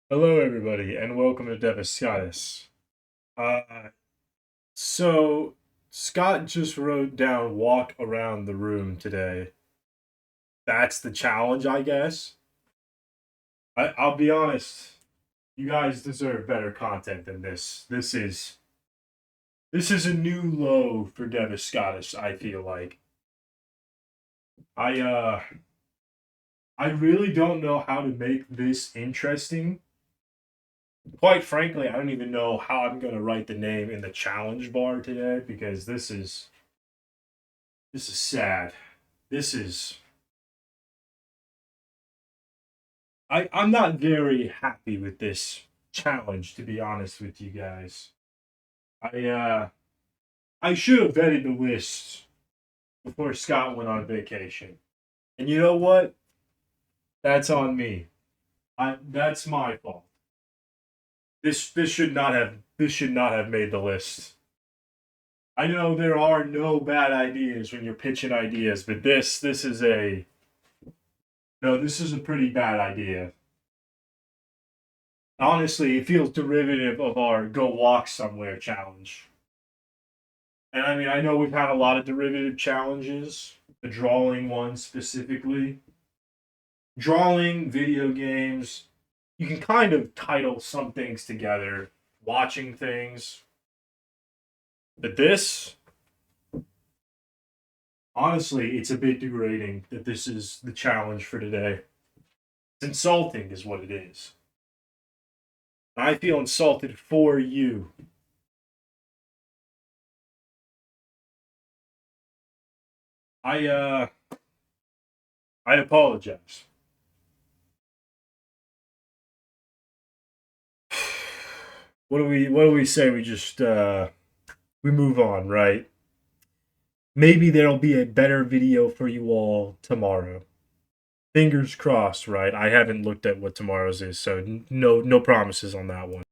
Hello, everybody, and welcome to Devastatus. Uh, so Scott just wrote down "walk around the room" today. That's the challenge, I guess. I'll be honest, you guys deserve better content than this. This is a new low for Devastatus. I feel like I uh I really don't know how to make this interesting. Quite frankly, I don't even know how I'm gonna write the name in the challenge bar today because this is sad. This is I'm not very happy with this challenge, to be honest with you guys. I uh I should have vetted the list before Scott went on vacation. And you know what? That's on me. That's my fault. This should not have made the list. I know there are no bad ideas when you're pitching ideas, but this is a no, this is a pretty bad idea. Honestly, it feels derivative of our go walk somewhere challenge. And I mean, I know we've had a lot of derivative challenges, the drawing one specifically. Drawing, video games, you can kind of title some things together, watching things. But this, honestly, it's a bit degrading that this is the challenge for today. It's insulting, is what it is. I feel insulted for you. I uh I apologize. What do we say we just we move on, right? Maybe there'll be a better video for you all tomorrow. Fingers crossed, right? I haven't looked at what tomorrow's is, so no promises on that one.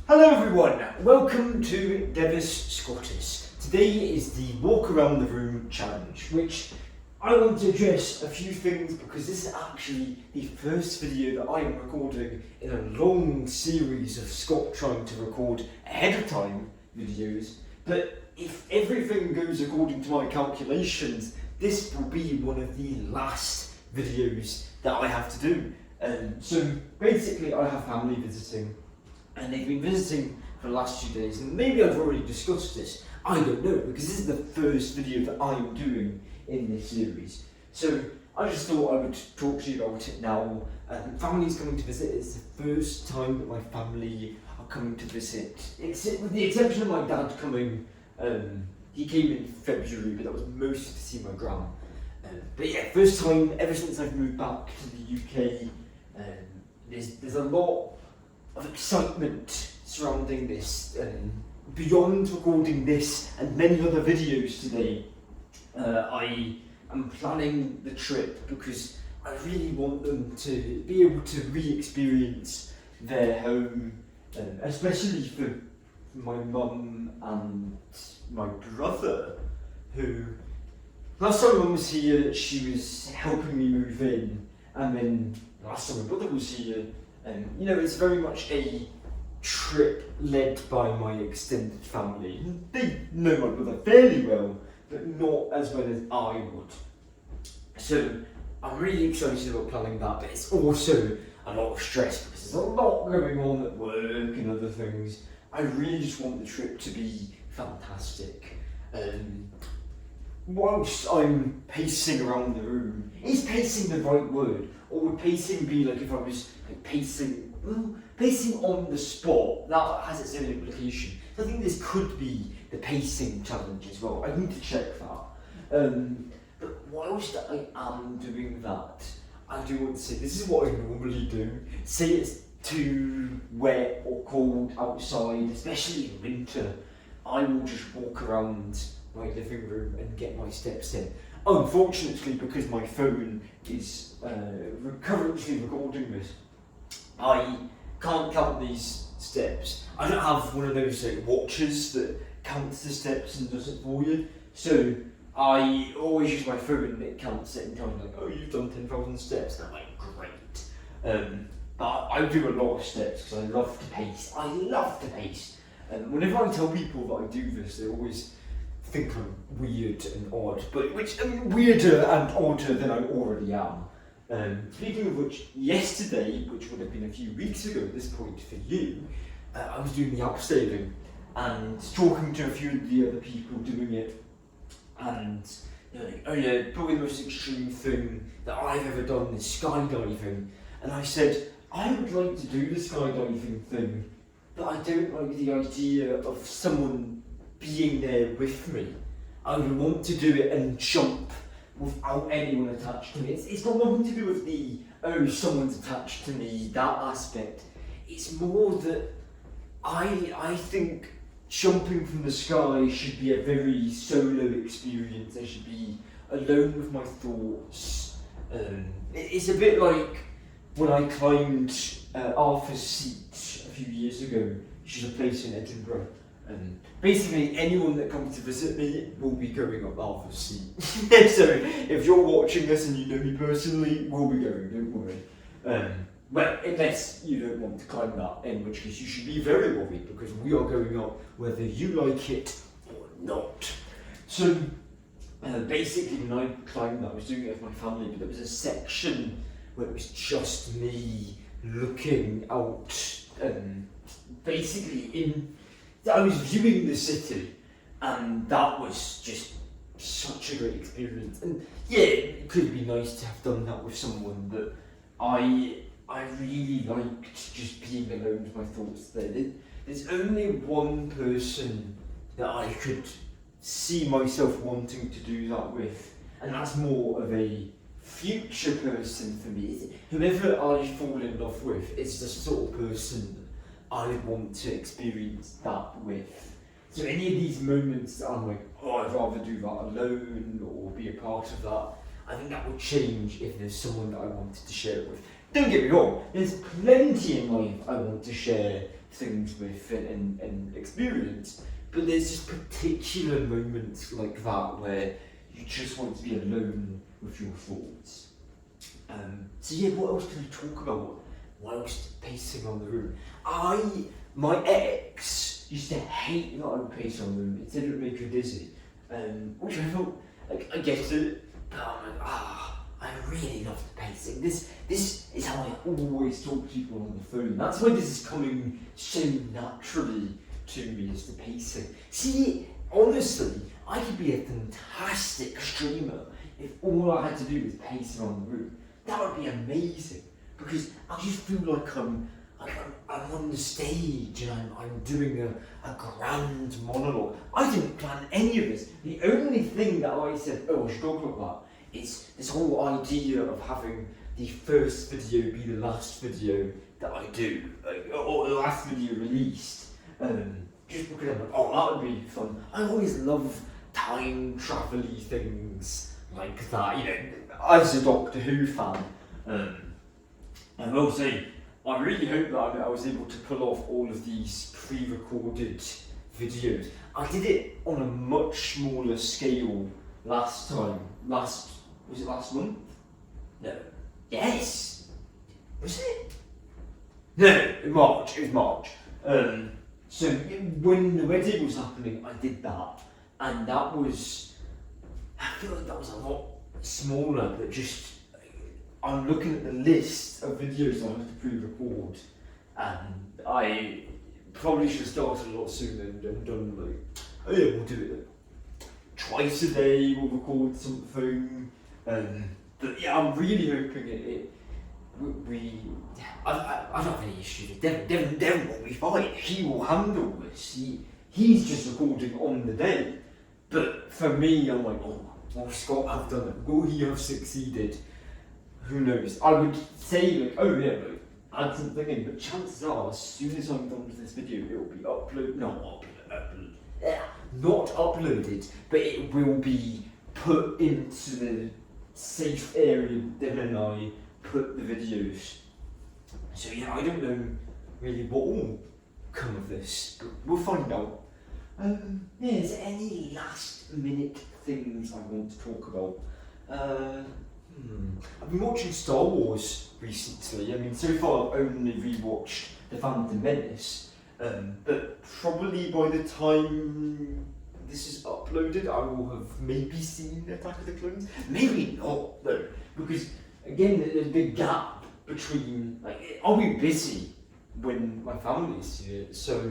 Hello everyone, welcome to Devis Scottis. Today is the walk around the room challenge, which I want to address a few things because this is actually the first video that I am recording in a long series of Scott trying to record ahead of time videos. But if everything goes according to my calculations, this will be one of the last videos that I have to do. So basically I have family visiting and they've been visiting for the last few days, and maybe I've already discussed this, I don't know, because this is the first video that I'm doing in this series. So I just thought I would talk to you about it now. Family's coming to visit. It's the first time that my family are coming to visit. With the exception of my dad coming, he came in February, but that was mostly to see my grandma. But yeah, first time ever since I've moved back to the UK. There's a lot of excitement surrounding this. Beyond recording this and many other videos today, I am planning the trip because I really want them to be able to re-experience their home, especially for my mum and my brother, who last time mum was here she was helping me move in, and then last time my brother was here, it's very much a trip led by my extended family. They know my brother fairly well, but not as well as I would. So I'm really excited about planning that, but it's also a lot of stress because there's a lot going on at work and other things. I really just want the trip to be fantastic. Whilst I'm pacing around the room, is pacing the right word? Or would pacing be like if I was like pacing on the spot? That has its own implication. So I think this could be the pacing challenge as well. I need to check that. But whilst I am doing that, I do want to say this is what I normally do. Say it's too wet or cold outside, especially in winter, I will just walk around my living room and get my steps in. Unfortunately, because my phone is currently recording this, I can't count these steps. I don't have one of those watches that counts the steps and does it for you. So I always use my phone and it counts it and tells me like, oh, you've done 10,000 steps. And I'm like, great. But I do a lot of steps because I love to pace. I love to pace. And whenever I tell people that I do this, they always think I'm weird and odd, but which weirder and odder than I already am. Speaking of which, yesterday, which would have been a few weeks ago at this point for you, I was doing the abseiling and talking to a few of the other people doing it, and they're like, oh yeah, probably the most extreme thing that I've ever done is skydiving. And I said, I would like to do the skydiving thing, but I don't like the idea of someone being there with me. I would want to do it and jump without anyone attached to me. It's got nothing to do with the, oh, someone's attached to me, that aspect. It's more that I think jumping from the sky should be a very solo experience. I should be alone with my thoughts. It's a bit like when I climbed Arthur's Seat a few years ago, which is a place in Edinburgh. Basically, anyone that comes to visit me will be going up Arthur's Seat. So if you're watching this and you know me personally, we'll be going, don't worry. Well, unless you don't want to climb that, in which case you should be very worried because we are going up whether you like it or not. So basically when I climbed that, I was doing it with my family, but there was a section where it was just me looking out, basically I was viewing the city, and that was just such a great experience. And yeah, it could be nice to have done that with someone, but I really liked just being alone with my thoughts there. There's only one person that I could see myself wanting to do that with, and that's more of a future person for me. Whoever I fall in love with is the sort of person I would want to experience that with. So any of these moments that I'm like, oh, I'd rather do that alone or be a part of that, I think that would change if there's someone that I wanted to share it with. Don't get me wrong, there's plenty in life I want to share things with and experience, but there's just particular moments like that where you just want to be alone with your thoughts. So yeah, what else can I talk about whilst pacing on the room? My ex used to hate that I would pace on the room. It said it would make her dizzy, which I felt like I get it, but I'm like, I really love the pacing. This is how I always talk to people on the phone. That's why this is coming so naturally to me, is the pacing. See, honestly, I could be a fantastic streamer if all I had to do was pace around the room. That would be amazing, because I just feel like I'm on the stage and I'm doing a grand monologue. I didn't plan any of this. The only thing that I said, oh, I should talk about that, is this whole idea of having the first video be the last video that I do, or the last video released. Just because I'm like, oh, that would be fun. I always love time travel-y things like that, you know, as a Doctor Who fan. I will say, I really hope that I was able to pull off all of these pre-recorded videos. I did it on a much smaller scale last time. Was it last month? No. Yes! Was it? No, March. It was March. So when the wedding was happening, I did that. And that was, I feel like that was a lot smaller, but just, I'm looking at the list of videos I have to pre-record, and I probably should have started a lot sooner and done like, oh yeah, we'll do it like twice a day, we'll record something. But yeah, I'm really hoping I don't have any issues with Devon will be fine. He will handle this. He's just recording on the day. But for me, I'm like, oh, will Scott have done it? Will he have succeeded? Who knows? I would say like, oh yeah, like, add something in, but chances are, as soon as I'm done with this video, it will be not uploaded, but it will be put into the safe area Devon and I put the videos. So yeah, I don't know really what will come of this, but we'll find out. Yeah, is there any last minute things I want to talk about? I've been watching Star Wars recently. I mean, so far I've only rewatched The Phantom Menace, but probably by the time this is uploaded, I will have maybe seen Attack of the Clones. Maybe not though, because again, there's a big gap between. Like, I'll be busy when my family is here, so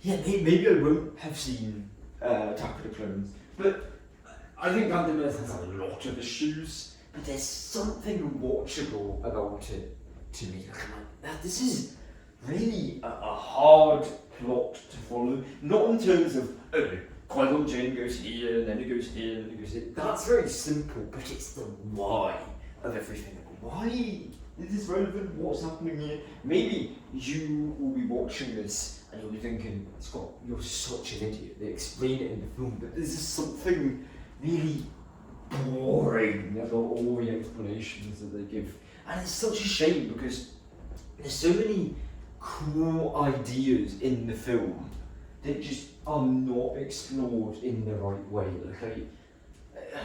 yeah, maybe I won't have seen Attack of the Clones, but I think Phantom Menace has a lot of issues. But there's something watchable about it to me. Like, this is really a hard plot to follow. Not in terms of, oh, Qui-Gon Jinn goes here, and then it goes here, and then it goes here. That's very simple, but it's the why of everything. Why is this relevant? What's happening here? Maybe you will be watching this and you'll be thinking, Scott, you're such an idiot. They explain it in the film, but this is something really boring about all the explanations that they give, and it's such a shame because there's so many cool ideas in the film that just are not explored in the right way. Like,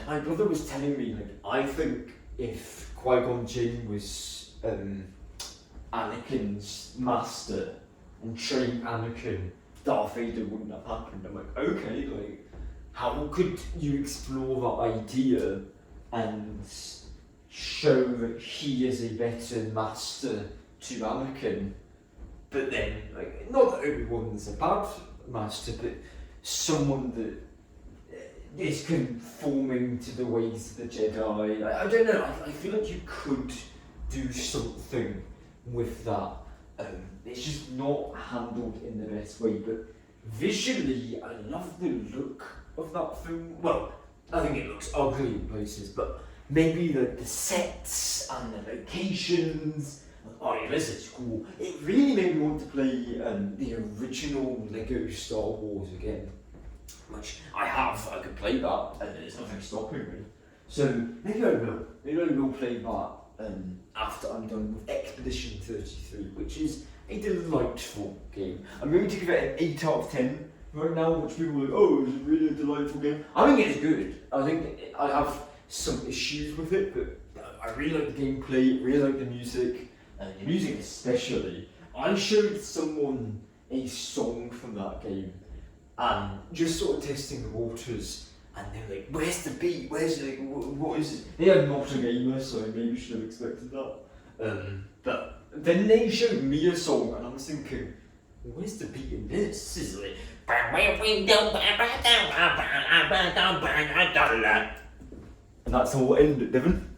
my brother was telling me, like, I think if Qui-Gon Jinn was Anakin's master and trained Anakin, Darth Vader wouldn't have happened. I'm like, okay, like, how could you explore that idea and show that he is a better master to Anakin, but then, like, not that Obi-Wan's a bad master, but someone that is conforming to the ways of the Jedi. I don't know, I feel like you could do something with that. It's just not handled in the best way, but visually, I love the look of that film. Well, I think it looks ugly in places, but maybe the sets and the locations. Oh yeah, this is cool. It really made me want to play the original Lego Star Wars again, which I have. I could play that, and there's nothing stopping me. So maybe I will. Maybe I will play that after I'm done with Expedition 33, which is a delightful game. I'm going to give it an 8 out of 10 right now, which people are like, oh, it's really a delightful game. I think it's good. I think I have some issues with it, but I really like the gameplay, really like the music especially. I showed someone a song from that game, and just sort of testing the waters, and they're like, where's the beat? Where's it? What is it? They are not a gamer, so I maybe should have expected that. But then they showed me a song, and I was thinking, where's the beat in this? This is like, and that's how it ended, Devon.